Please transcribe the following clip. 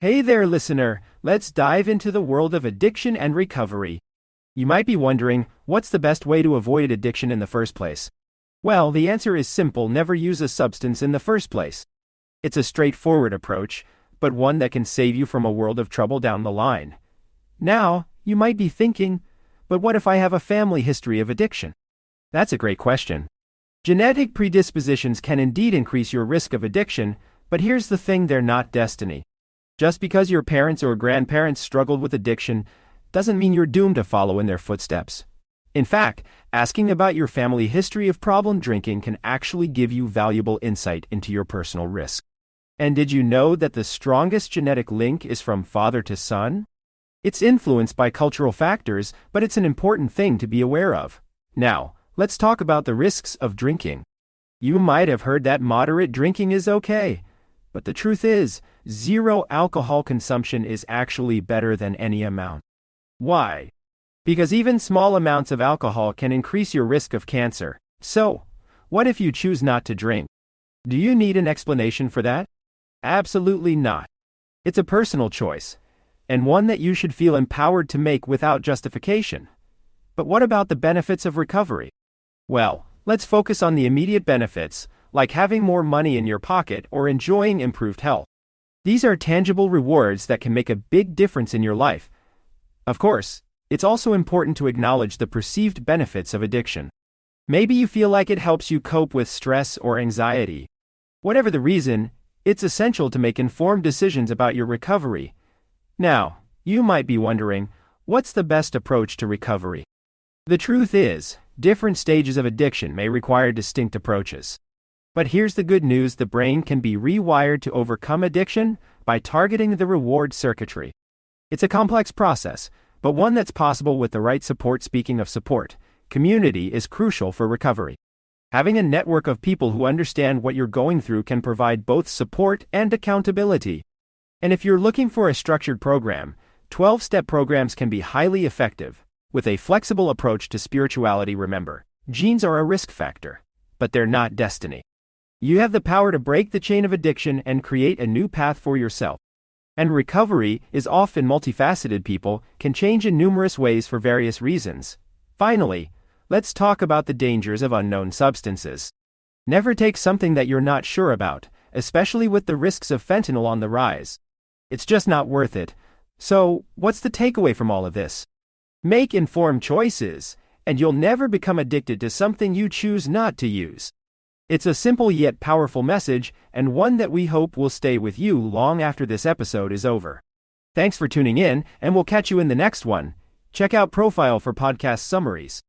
Hey there, listener. Let's dive into the world of addiction and recovery. You might be wondering, what's the best way to avoid addiction in the first place? Well, the answer is simple: never use a substance in the first place. It's a straightforward approach, but one that can save you from a world of trouble down the line. Now, you might be thinking, but what if I have a family history of addiction? That's a great question. Genetic predispositions can indeed increase your risk of addiction, but here's the thing: they're not destiny. Just because your parents or grandparents struggled with addiction doesn't mean you're doomed to follow in their footsteps. In fact, asking about your family history of problem drinking can actually give you valuable insight into your personal risk. And did you know that the strongest genetic link is from father to son? It's influenced by cultural factors, but it's an important thing to be aware of. Now, let's talk about the risks of drinking. You might have heard that moderate drinking is okay. But the truth is, zero alcohol consumption is actually better than any amount. Why? Because even small amounts of alcohol can increase your risk of cancer. So, what if you choose not to drink? Do you need an explanation for that? Absolutely not. It's a personal choice, and one that you should feel empowered to make without justification. But what about the benefits of recovery? Well, let's focus on the immediate benefits, like having more money in your pocket or enjoying improved health. These are tangible rewards that can make a big difference in your life. Of course, it's also important to acknowledge the perceived benefits of addiction. Maybe you feel like it helps you cope with stress or anxiety. Whatever the reason, it's essential to make informed decisions about your recovery. Now, you might be wondering, what's the best approach to recovery? The truth is, different stages of addiction may require distinct approaches. But here's the good news: the brain can be rewired to overcome addiction by targeting the reward circuitry. It's a complex process, but one that's possible with the right support. Speaking of support, community is crucial for recovery. Having a network of people who understand what you're going through can provide both support and accountability. And if you're looking for a structured program, 12-step programs can be highly effective. With a flexible approach to spirituality, remember, genes are a risk factor, but they're not destiny. You have the power to break the chain of addiction and create a new path for yourself. And recovery is often multifaceted. People can change in numerous ways for various reasons. Finally, let's talk about the dangers of unknown substances. Never take something that you're not sure about, especially with the risks of fentanyl on the rise. It's just not worth it. So, what's the takeaway from all of this? Make informed choices, and you'll never become addicted to something you choose not to use. It's a simple yet powerful message, and one that we hope will stay with you long after this episode is over. Thanks for tuning in, and we'll catch you in the next one. Check out Profile for podcast summaries.